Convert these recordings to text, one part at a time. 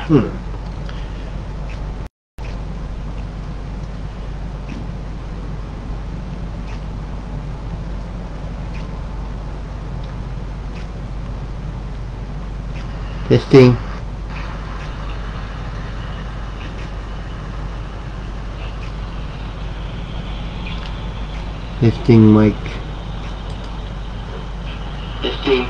Testing. Testing mic. Testing.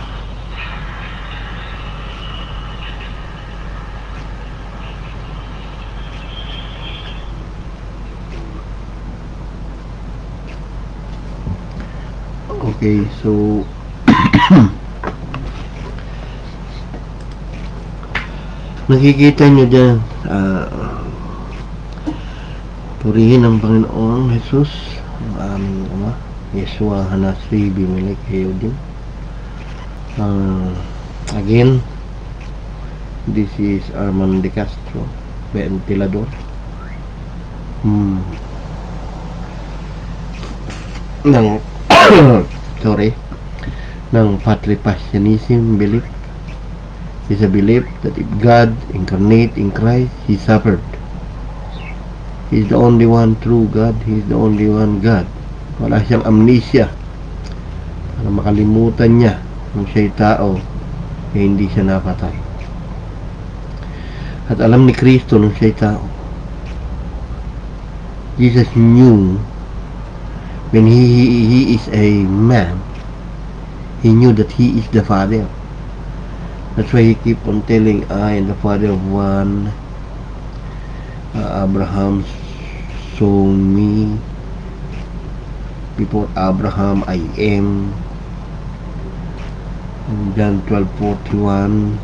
Okay, so nakikita nyo dyan, purihin ang Panginoong Jesus, ang aming Ama, Yeshua Hanasri Bimelek Heyodim. Again, this is Arman De Castro, ventilador. Ng Patripassianism belief is a belief that if God incarnate in Christ, He suffered. He's the only one true God. He's the only one God. Wala siyang amnesia para makalimutan niya kung siya'y tao eh hindi siya napatay. At alam ni Kristo nung siya'y tao. Jesus knew when he is a man, He knew that He is the Father. That's why He keep on telling, I am the Father of one. Abraham saw me. Before Abraham, I am. John 12:41,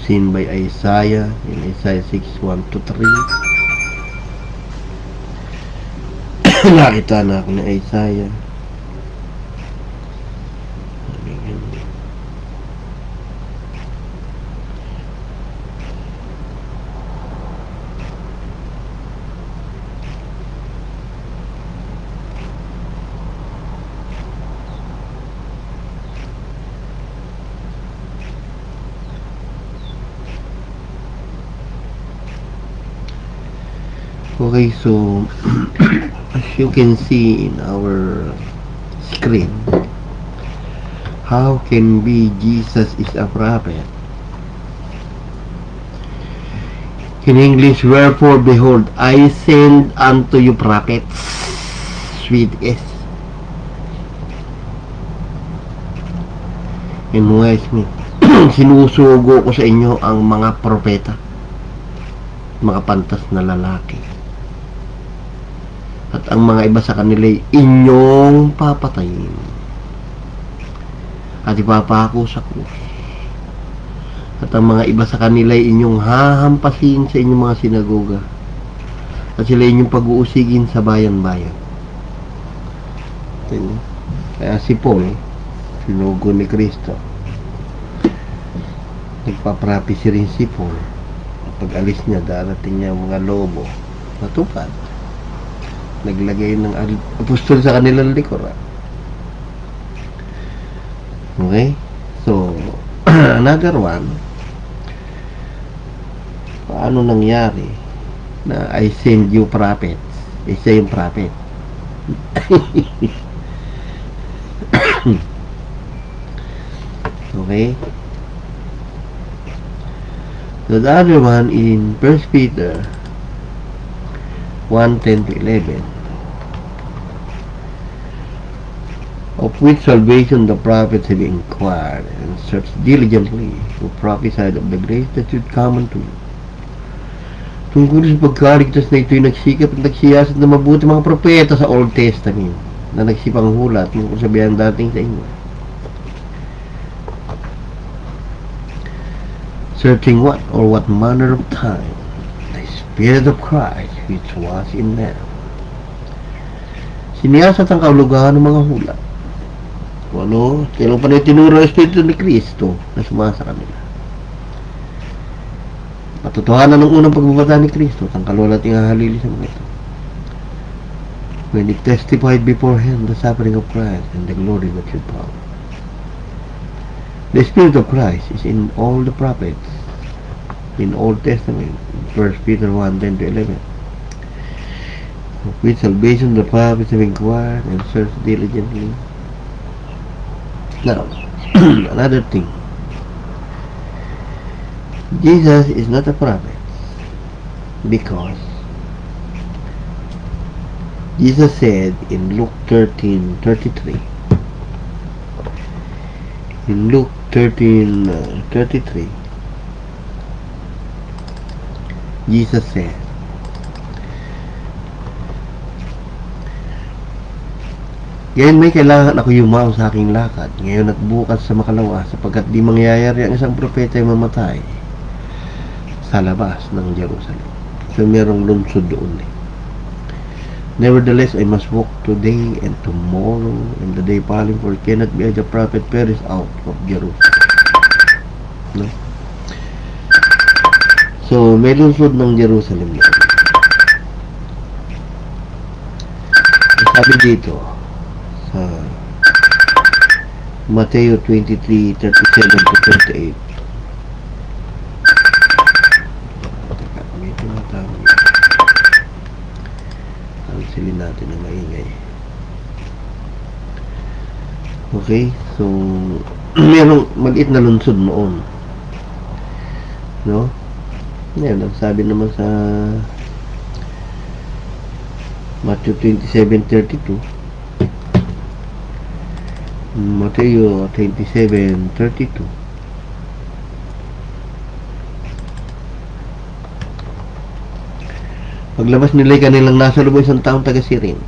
seen by Isaiah in Isaiah 6:1-3. Nakita na ako ni Isaiah. Okay, so as you can see in our screen, how can be Jesus is a prophet? In English, wherefore behold, I send unto you prophets with S. In wise me, sinusugo ko sa inyo ang mga propeta, mga pantas na lalaki. At ang mga iba sa kanila inyong papatayin at ipapako sa krus. At ang mga iba sa kanila inyong hahampasin sa inyong mga sinagoga at sila inyong pag-uusigin sa bayan-bayan. Kaya si Paul, sinugo ni Kristo, nagpaprapisi rin si Paul. Pag alis niya, darating niya mga lobo. Natupad. Naglagay ng apostol sa kanilang likod. Okay? So, another one, paano nangyari na I send you prophets? Isa yung prophet. Okay? So, the other one in 1 Peter 1:10-11, of which salvation the prophets have inquired and searched diligently, who prophesied of the grace that should come unto you. Tungkol sa pagkaligtas na ito'y nagsikap at nagsiyasat na mabuti mga propeta sa Old Testament na nagsipang hulat tungkol sa biyang dating sa inyo. Searching what or what manner of time the Spirit of Christ which was in them. Siniyasat ang kaulugahan ng mga hula. Kung ano, kailang pa na tinuro ang Espiritu ni Kristo na sumasa kanila. Patutuhanan ng unang pagbabata ni Kristo at ang kaluluwa at ihahalili sa mga ito. When He testified beforehand the suffering of Christ and the glory that should follow. The Spirit of Christ is in all the prophets, in Old Testament, 1 Peter 1:10 to 11. With salvation the prophets have inquired and searched diligently. Now, another thing. Jesus is not a prophet because Jesus said in Luke 13:33. In Luke 13:33, Jesus said, "Ngayon may kailangan ako yumaon sa aking lakad, ngayon at bukas sa makalawa, sapagkat di mangyayari ang isang propeta ay mamatay sa labas ng Jerusalem." So merong lungsod doon eh. "Nevertheless, I must walk today and tomorrow and the day following, for it cannot be the prophet perish out of Jerusalem." No? So, may lungsod ng Jerusalem doon. Sabi dito, sa Mateo 23:37-38. May tumatawag. Silin natin ang maingay. Okay, so merong maliit na lungsod noon, no? Ngayon, ang sabi naman sa Matthew 27:32, Mateo 27:32, paglabas nila ay kanilang nasa lubong isang taong taga-Sirin.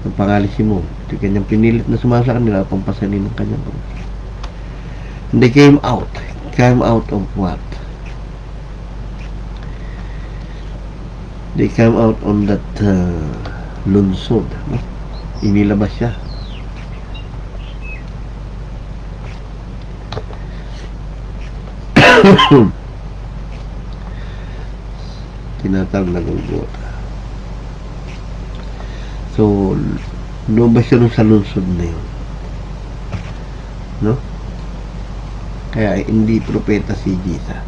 Ang pangalan Simon. Ito kanyang pinilit na sumasa kanila upang pasanin ng kanyang pamilya. And they came out. Came out of what? They came out on that lungsod. No? Inilabas siya. Tinatawag na lungsod. So, lumabas siya sa lungsod na yun. No? Kaya hindi propeta si Jesus.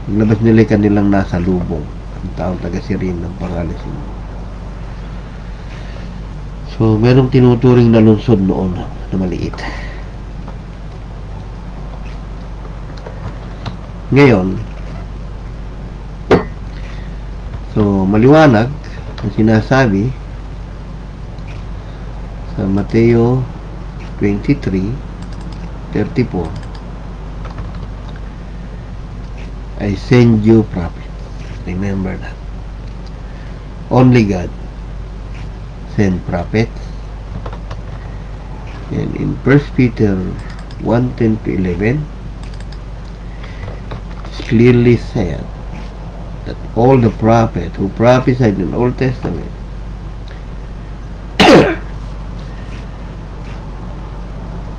Naglabas nila kanilang nasa lubong. Ang taong taga-Sirin ng pangalan Simon. So, merong tinuturing na lungsod noon na maliit. Ngayon, so maliwanag ang sinasabi sa Mateo 23:34, "I send you prophets." Remember that. Only God send prophets. And in 1 Peter 1:10-11, clearly said that all the prophets who prophesied in the Old Testament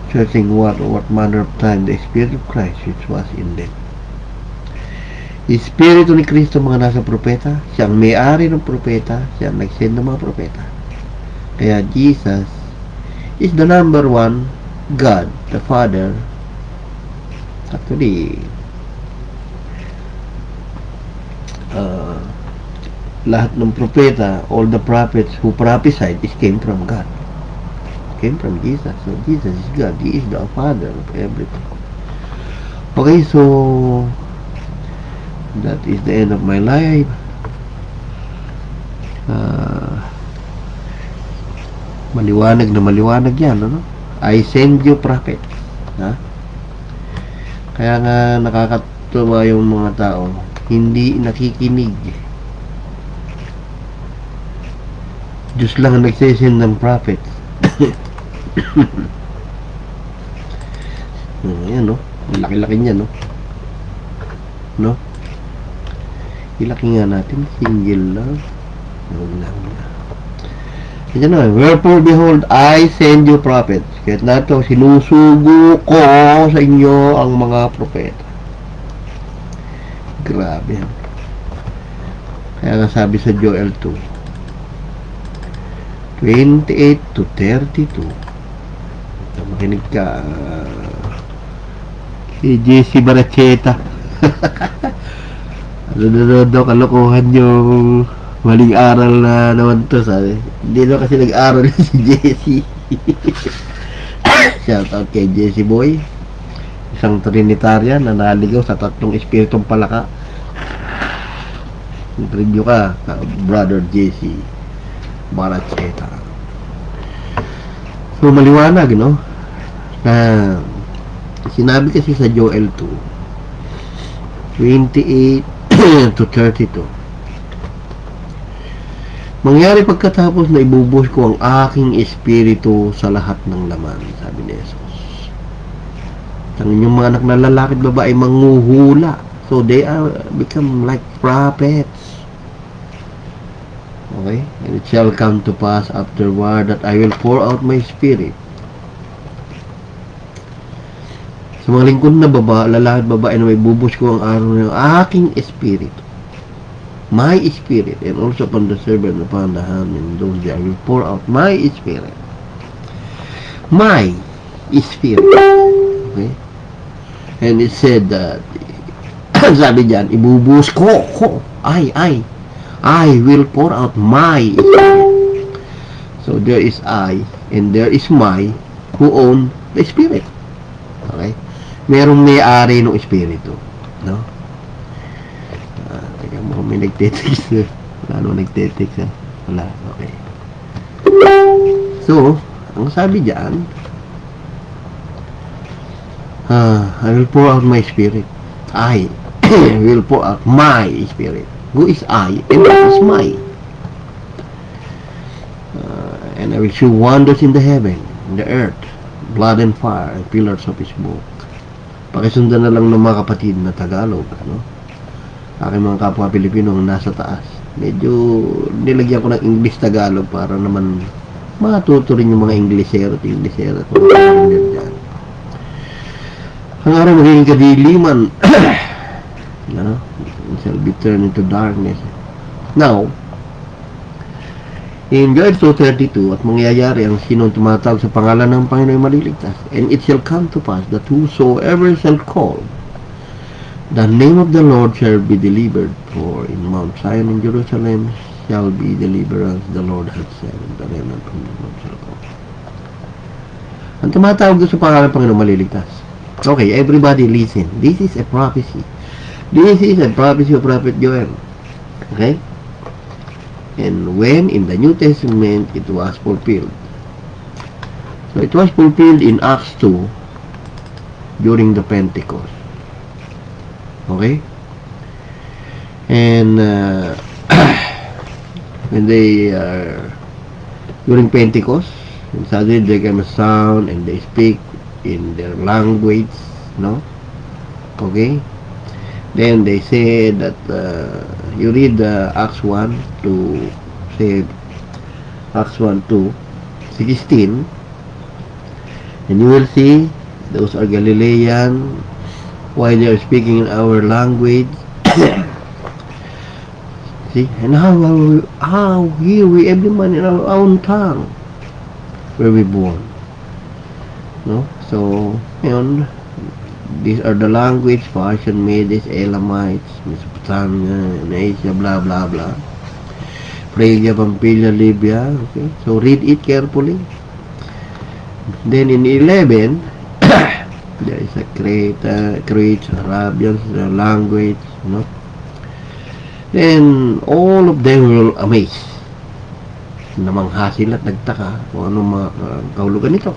searching what manner of time the Spirit of Christ which was in them. Espiritu ni Kristo mga nasa propeta, siya ang may-ari ng propeta, siya ang nag-send ng mga propeta. Kaya Jesus is the number one God, the Father. Actually, lahat ng propeta, all the prophets who prophesied came from God. Came from Jesus. So Jesus is God. He is the Father of everything. Okay, so that is the end of my life. Maliwanag na maliwanag yan, ano? I send you prophets. Ha? Kaya nga nakakatuwa yung mga tao, hindi nakikinig. Diyos lang ang nagsisend ng prophets. Ayan, no? Laki-laki niya, no? No? Ilaki nga natin. Single lang. Ayan na. "Wherefore, behold, I send you prophets." Kahit na ito, sinusugo ko sa inyo ang mga propeta. Grabe. Kaya nga sabi sa Joel 2:28-32, makinig ka, Si JC Baracheta. Ano daw kalokohan yung maling aral na naman to, sabi. Hindi daw kasi nag-aral si JC. Shout out kay JC Boy. Isang Trinitarian na naligaw sa 3 espiritong palaka. Review ka, Brother JC Baracheta. So, maliwanag, no? Na sinabi kasi sa Joel 2:28 to 32. Mangyari pagkatapos na ibubuhos ko ang aking espiritu sa lahat ng laman, sabi ni Jesus. Ang inyong mga anak na lalaki at babae manghuhula. So they are become like prophets. Okay? And it shall come to pass afterward that I will pour out my spirit. Sa mga lingkod na lalaki at babae na may bubuhos ko ang araw ng aking espiritu. My spirit, and also upon the servant, upon the hand, and those that I will pour out my spirit. My spirit. Okay? And it said that, sabi dyan, ibubuhos ko, I will pour out my spirit. So there is I, and there is my, who own the spirit. Okay? Merong may-ari ng espiritu. No? Teka mo, may nagtetext na. Wala nung nagtetext ha. Wala, okay. So, ang sabi dyan, I will pour out my spirit. I will pour out my spirit. Who is I? And what is my? And I will show wonders in the heaven, in the earth, blood and fire, and pillars of His book. Pakisundan na lang ng mga kapatid na Tagalog, ano? Aking mga kapwa Pilipino nasa taas. Medyo nilagyan ko ng English-Tagalog para naman matuto rin yung mga Inglesero at Inglesero at mga kapatid dyan. Ang araw magiging kadiliman. No? It shall be turned into darkness. Now, in Joel 2:32, at mangyayari ang sinong tumatawag sa pangalan ng Panginoon ay maliligtas. And it shall come to pass that whosoever shall call the name of the Lord shall be delivered, for in Mount Zion and Jerusalem shall be deliverance, the Lord hath said, and the remnant from the Lord shall come. Ang tumatawag sa pangalan ng Panginoon maliligtas. Okay, everybody listen. This is a prophecy. This is a prophecy of Prophet Joel. Okay? And when in the New Testament it was fulfilled. So it was fulfilled in Acts 2 during the Pentecost. Okay? And when they during Pentecost, and suddenly there came a sound and they speak in their language, no? Okay? Then they say that you read Acts 1 to say Acts 1 to 16, and you will see those are Galilean. Why they are speaking in our language. See? And how here we every man in our own tongue where we born. No? So, yun, these are the language fashioned made these Elamites, Mesopotamia, and Asia, blah blah blah. Phrygia, Pamphylia, Libya. Okay? So read it carefully. Then in 11 there is a Crete, Arabians, language, you know. Then, all of them will amaze. Namangha sila at nagtaka kung ano mga kahulugan nito.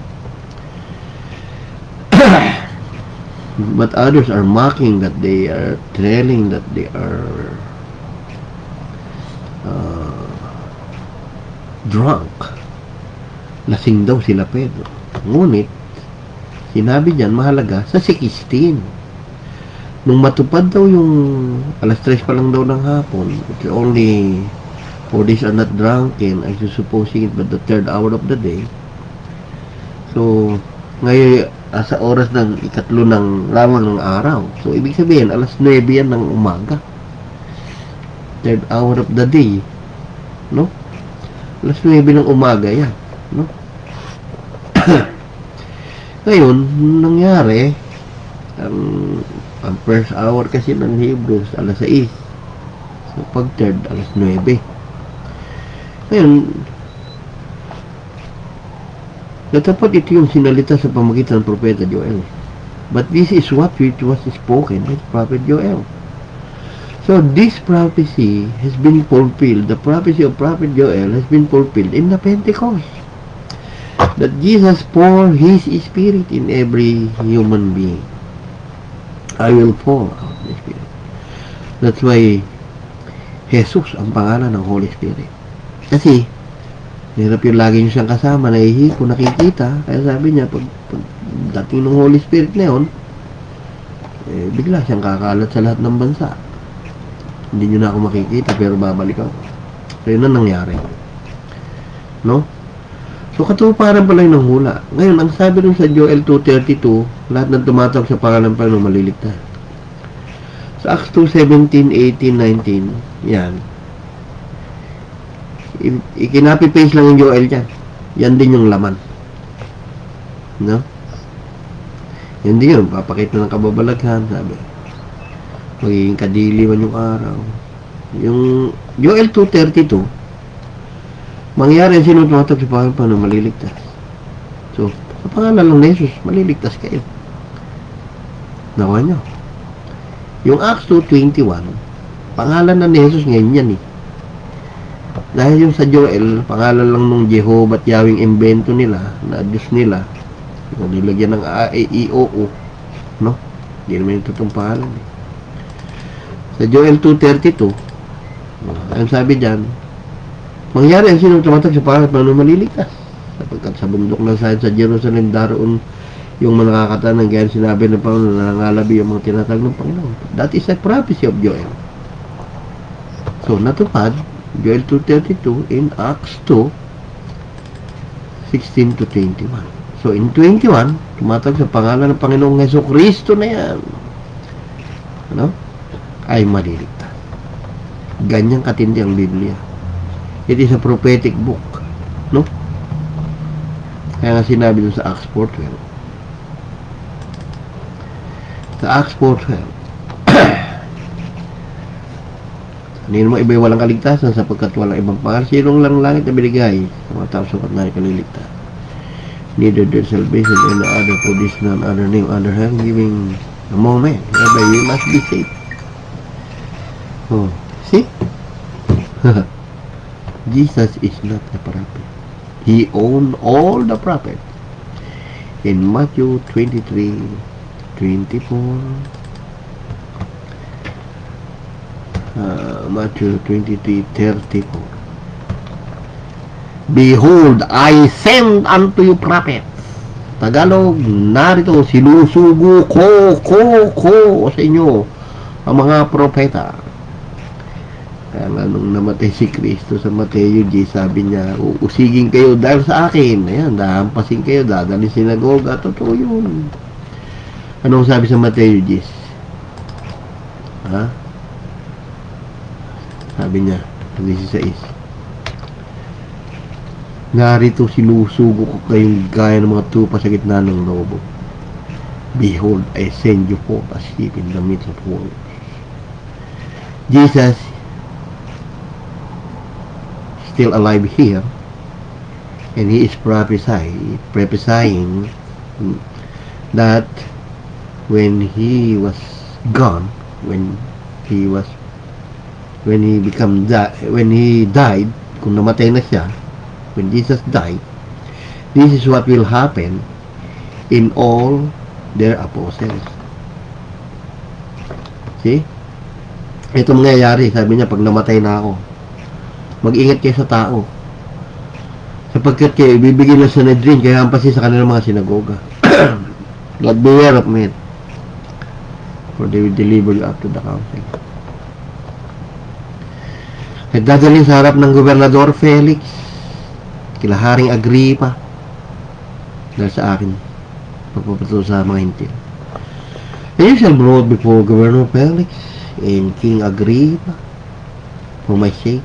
But others are mocking that they are telling that they are drunk. Lasing daw sila Pedro. Ngunit, sinabi diyan mahalaga sa 16. Nung matupad daw yung alas 3 pa lang daw ng hapon, it's only for these are not drunken, I supposing it, but the 3rd hour of the day. So, ngayon, sa oras ng ikatlo ng lamang ng araw. So, ibig sabihin, alas 9 yan ng umaga. 3rd hour of the day. No? Alas 9 ng umaga yan. No? Ngayon, nangyari, Ang first hour kasi ng Hebrews, alas 6. So, pag third, alas 9. Ngayon, natapat ito yung sinalita sa pamagitan ng Propeta Joel. But this is what which was spoken by Prophet Joel. So, this prophecy has been fulfilled. The prophecy of Prophet Joel has been fulfilled in the Pentecost. That Jesus poured His Spirit in every human being. I will pour out the Spirit. That's why Jesus ang pangalan ng Holy Spirit. Kasi hirap yung lagi nyo siyang kasama, nahihipo, nakikita. Kaya sabi niya, pag dating ng Holy Spirit na yun, bigla siyang kakalat sa lahat ng bansa. Hindi nyo na ako makikita, pero babalik ako. So yun ang nangyari. No? So katuparan pala yung hula. Ngayon, ang sabi rin sa Joel 2:32, lahat ng tumatawag sa pangalan pa nung maliligtas. Sa Acts 2:17, 18, 19, yan. Ikinapi-paste lang yung Joel dyan. Yan din yung laman. No? Yan din yun. Papakita ng kababalaghan, sabi. Magiging kadiliman yung araw. Yung Joel 2:32, mangyari ang sino tumatawag sa pangalan pa nung maliligtas. So, sa pangalan lang ni Jesus, maliligtas kayo. Nawa nyo. Yung Acts 2:21, pangalan na ni Jesus ngayon yan eh. Dahil yung sa Joel, pangalan lang nung Jehovah at Yahweh invento nila, na Diyos nila. Kung nilagyan ng A-E-I-O-U, no? Hindi naman yung totoong pangalan eh. Sa Joel 2:32, ang sabi dyan, mangyari ang sinong tumatag sa pangalan paano maliligtas. Sapagkat sa bundok ng Zion sa Jerusalem, daroon yung mga nakakata ng gaya sinabi ng Panginoon na nangalabi yung mga tinatag ng Panginoon. That is a prophecy of Joel. So, natupad, Joel 2:32 in Acts 2:16 to 21. So, in 21, tumatag sa pangalan ng Panginoong Jesucristo na yan. Ano? Ay maliligtas. Ganyang katindi ang Biblia. It is a prophetic book. No? Kaya nga sinabi doon sa Acts 4:12. Sa Acts 4:12. Hindi mo iba walang kaligtasan sapagkat walang ibang pangalan. Sinong lang langit na binigay sa mga tao sapat na kaliligtas. Neither their salvation in the other, for this none other name under heaven giving among men. Whereby we must be saved. Oh, see? Jesus is not a prophet. He owned all the prophets. In Matthew 23:24, Matthew 23:34. Behold, I send unto you prophets. Tagalog, narito, sinusugo ko sa inyo ang mga propeta. Kaya nga nung namatay si Kristo sa Mateo G, sabi niya, uusigin kayo dahil sa akin. Ayan, dahampasin kayo, dadalhin sinagoga. Totoo yun. Anong sabi sa Mateo G? Ha? Sabi niya, 16. Narito sinusugo ko kayong gaya ng mga tupa sa gitna ng lobo. Behold, I send you forth as sheep in the midst of wolves. Jesus still alive here, and he is prophesying that when he was gone, when he died, kung namatay na siya, when Jesus died, this is what will happen in all their apostles. See? Ito mangyayari, sabi niya, pag namatay na ako, mag-ingat kayo sa tao. Sapagkat kayo, ibibigay ng Sanhedrin, kaya hampasin sa kanilang mga sinagoga. But beware of men, for they will deliver you up to the council. At dadalhin sa harap ng Gobernador Felix, kila Haring Agripa, dahil sa akin, pagpapatuloy sa mga hintil. And you shall brought before Governor Felix and King Agrippa for my sake.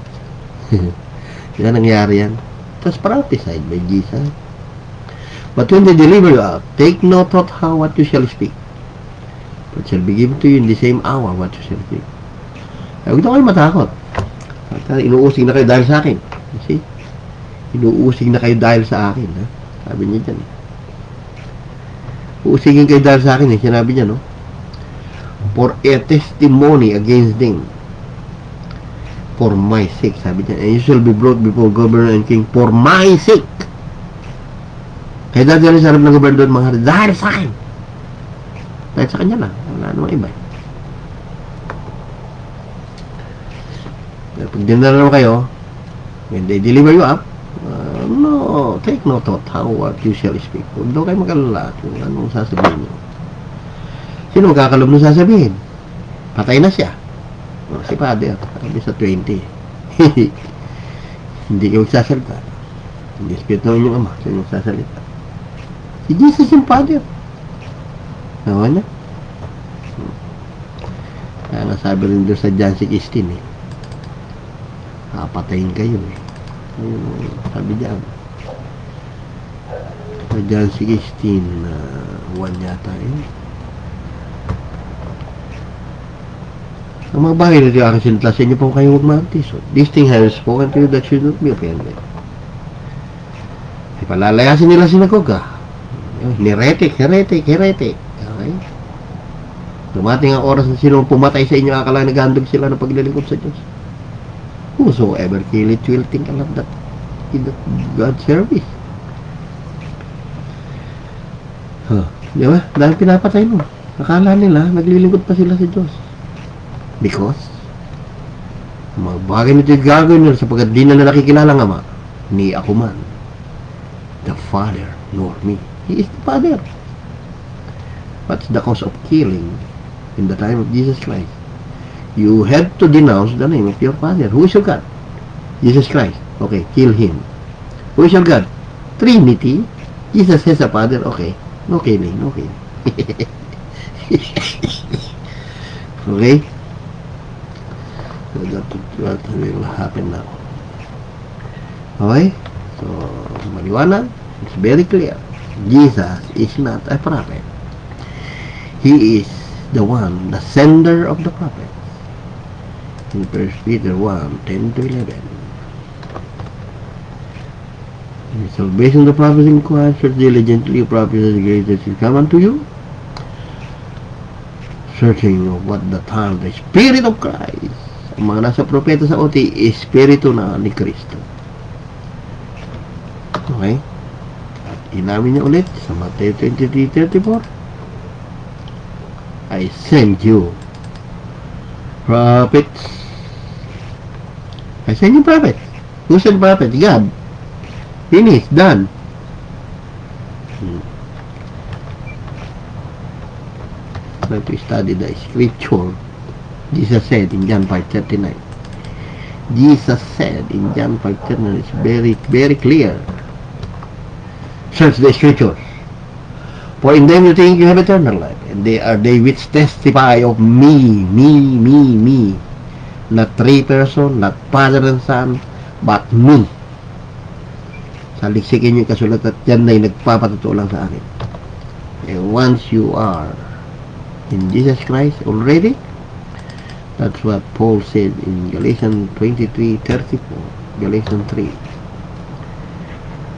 Yan nangyari yan. It was prophesied by Jesus. But when they deliver you out, take no thought what you shall speak. What shall be given to you in the same hour, what you shall give. Huwag na kayo matakot. At inuusig na kayo dahil sa akin. You see? Inuusig na kayo dahil sa akin. Ha? Sabi niya dyan. Uusigin kayo dahil sa akin. Sinabi niya, no? For a testimony against them. For my sake. Sabi niya. And you shall be brought before governor and king for my sake. Kaya dahil sa harap ng gobernador mga hari. Dahil sa akin. Dahil sa kanya lang. Wala namang iba. Pag dinala naman kayo, when they deliver you up, no, take no thought how what you shall speak. Huwag daw kayo mag-alala kung anong sasabihin nyo. Sino magkakalob nung sasabihin? Patay na siya. Si Father, sabi sa 20. Hindi kayo magsasalita. Hindi spirit ng inyong ama, siya yung magsasalita. Si Jesus yung Father. Nawa niya? Kaya nasabi rin doon sa John 16 eh. Patayin kayo eh. Sabi diyan. Sa John 16, 1 yata eh. Ang mga bagay na yung aking sinitla sa inyo po kayo huwag maantiso. This thing I have spoken to you that should not be offended. Ipalalayasin nila sinagoga. Heretic. Okay? Dumating ang oras na sino pumatay sa inyo, akala naghandog sila ng paglilingkod sa Diyos. Whosoever kill it will think of that in God's service. Di ba? Dahil pinapatay mo. Akala nila, naglilingkod pa sila sa Diyos. Because, mga bagay nito yung gagawin nila sapagkat di na nakikilala ng Ama, ni ako man, the Father, nor me. He is the Father. What's the cause of killing in the time of Jesus Christ? You have to denounce the name of your Father. Who is your God? Jesus Christ. Okay, kill him. Who is your God? Trinity. Jesus has a Father. Okay, no killing, no killing. Okay? So that will happen now. Okay? So, maliwanag. It's very clear. Jesus is not a prophet. He is the one, the sender of the prophet. In 1 Peter 1, 10 to 11. In salvation the prophets inquire, search diligently, prophets great that will come unto you, searching of what the time, the Spirit of Christ. Ang mga nasa propeta sa OT, Espiritu na ni Kristo. Okay? At inamin niya ulit sa Matthew 23:34. I send you prophets. I send you prophets. Who sent prophets? God. Finished. Done. Now to study the scripture. Jesus said in John 5:39. Jesus said in John 5:39. It's very, very clear. Search the scriptures. For in them you think you have eternal life. And they are they which testify of me. Not three person, not Father and Son, but me. Saliksikin niyo yung kasulat at yan na yung nagpapatuto lang sa akin. And once you are in Jesus Christ already, that's what Paul said in Galatians 23:34, Galatians 3.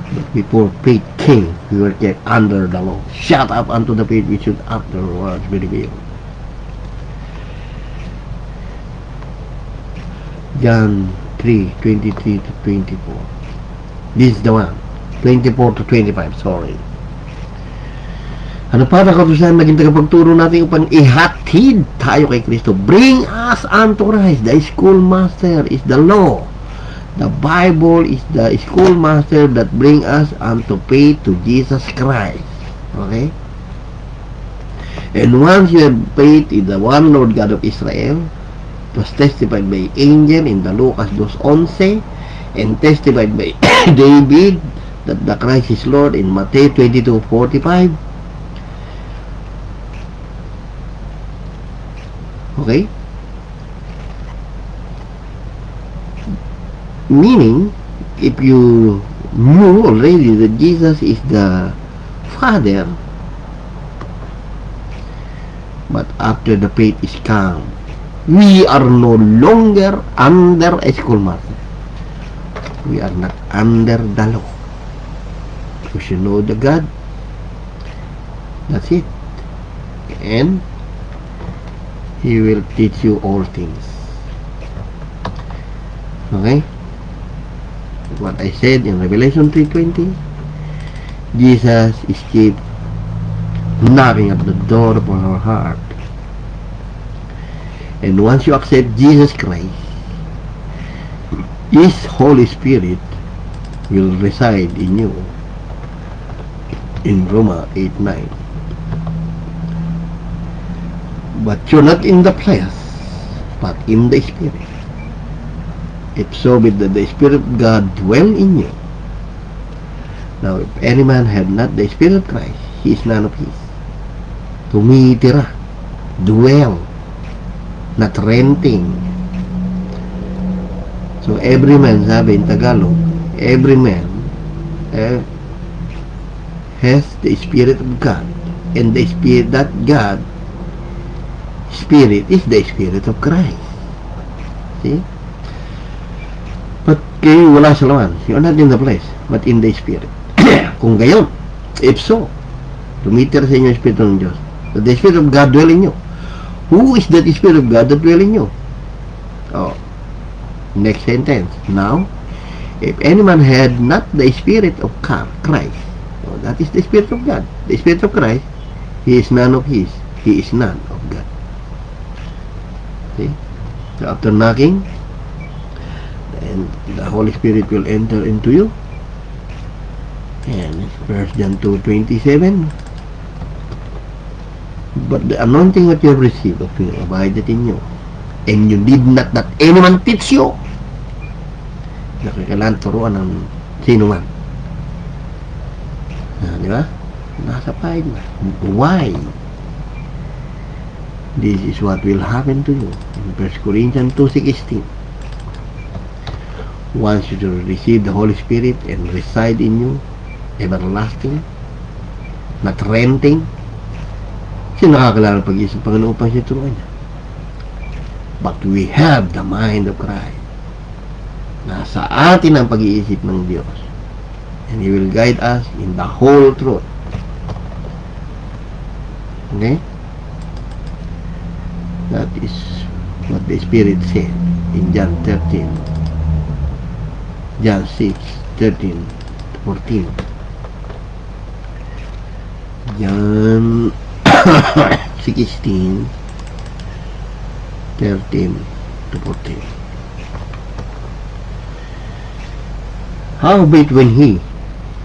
But before faith came, we were kept under the law, shut up unto the faith which should afterwards be revealed. John 3:23 to 24. This is the one. 24 to 25, sorry. Ano para kautusan maging tagapagturo natin upang ihatid tayo kay Kristo? Bring us unto Christ. The schoolmaster is the law. The Bible is the schoolmaster that bring us unto faith to Jesus Christ. Okay? And once you have faith in the one Lord God of Israel, it was testified by angel in the Lucas 2:11 and testified by David that the Christ is Lord in Matthew 22:45. Okay? Meaning, if you knew already that Jesus is the Father, But after the faith is come, we are no longer under a schoolmaster. We are not under the law. Because you know the God, that's it. And He will teach you all things. Okay? What I said in Revelation 3:20, Jesus is keep knocking at the door of our heart. And once you accept Jesus Christ, His Holy Spirit will reside in you. In Romans 8:9. But you're not in the flesh, but in the Spirit. If so be that the Spirit of God dwell in you. Now, if any man have not the Spirit of Christ, he is none of His. Tumitira, dwell, not renting. So every man, sabi in Tagalog, every man has the Spirit of God, and the Spirit that God Spirit is the Spirit of Christ. See? But kayo wala sa laman. You're not in the flesh, but in the Spirit. Kung gayon, if so, tumitira sa inyo yung Spirit ng Diyos. So the Spirit of God dwell in you. Who is that Spirit of God that dwell in you? Oh, next sentence. Now, if any man had not the Spirit of Christ, so that is the Spirit of God. The Spirit of Christ, He is none of His. He is none of God. See? So after knocking, and the Holy Spirit will enter into you. And 1 John 2:27. But the anointing that you have received of Him abideth in you, and you need not that any man teach you. Nakakailangan turuan ng sino man. Di ba? Nasa pahid na. Why? This is what will happen to you in 1 Corinthians 2:16. Once you receive the Holy Spirit and reside in you, everlasting, not renting, siya nakakilala pag-isip Panginoon upang siya turuan niya. But we have the mind of Christ. Nasa atin ang pag-iisip ng Diyos. And He will guide us in the whole truth. Okay? That is what the Spirit said in John 13. John 6:13-14. John 16:13-14. Howbeit when He,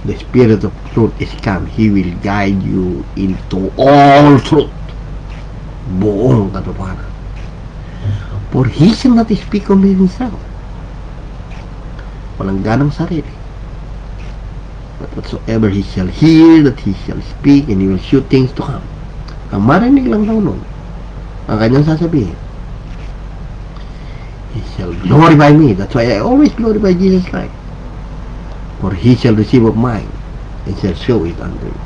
the Spirit of truth, is come, He will guide you into all truth. Buong katotohanan. For He shall not speak of Himself. Walang ganang sarili. But whatsoever He shall hear, that He shall speak, and He will show things to come. Ang marinig lang daw nun, ang kanyang sasabihin, He shall glorify me. That's why I always glorify Jesus Christ. For He shall receive of mine, and shall show it unto you.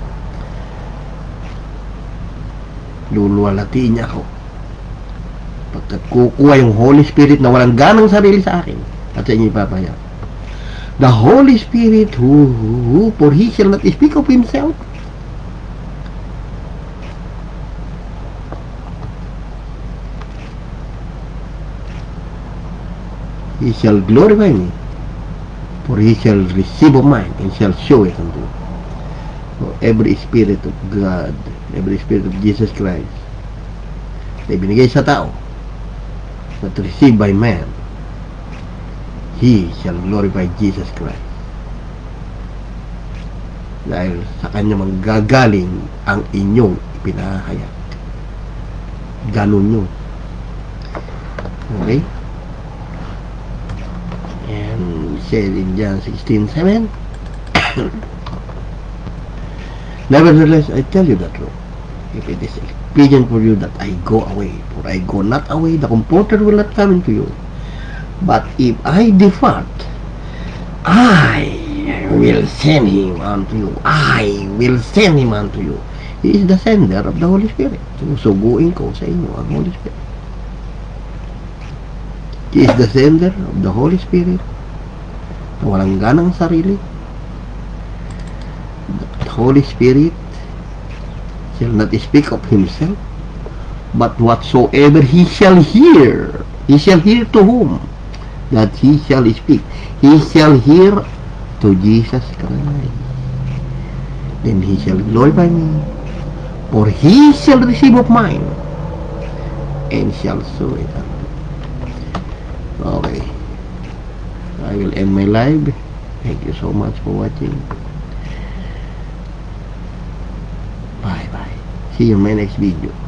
Luluwalatiin niya ako. Pagkat kukuha yung Holy Spirit na walang ganang sarili sa akin, at sa inyo ipapaya. The Holy Spirit who for He shall not speak of Himself. He shall glorify me, for He shall receive of mine, and shall show it unto you. So every Spirit of God, every Spirit of Jesus Christ, na ibinigay sa tao, but received by man, He shall glorify Jesus Christ. Dahil sa Kanya manggagaling ang inyong ipinahayag. Ganun yun. Okay? And said in John 16:7, nevertheless, I tell you the truth. If it is expedient for you that I go away, for I go not away, the Comforter will not come into you. But if I depart, I will send Him unto you. I will send Him unto you. He is the sender of the Holy Spirit. Susuguin ko sa inyo ang Holy Spirit. He is the sender of the Holy Spirit na walang ganang sarili. The Holy Spirit shall not speak of himself, but whatsoever he shall hear to whom? That he shall speak. He shall hear to Jesus Christ. Then he shall glorify me, for he shall receive of mine, and shall show it unto me. Okay. I will end my live. Thank you so much for watching. Bye bye. See you in my next video.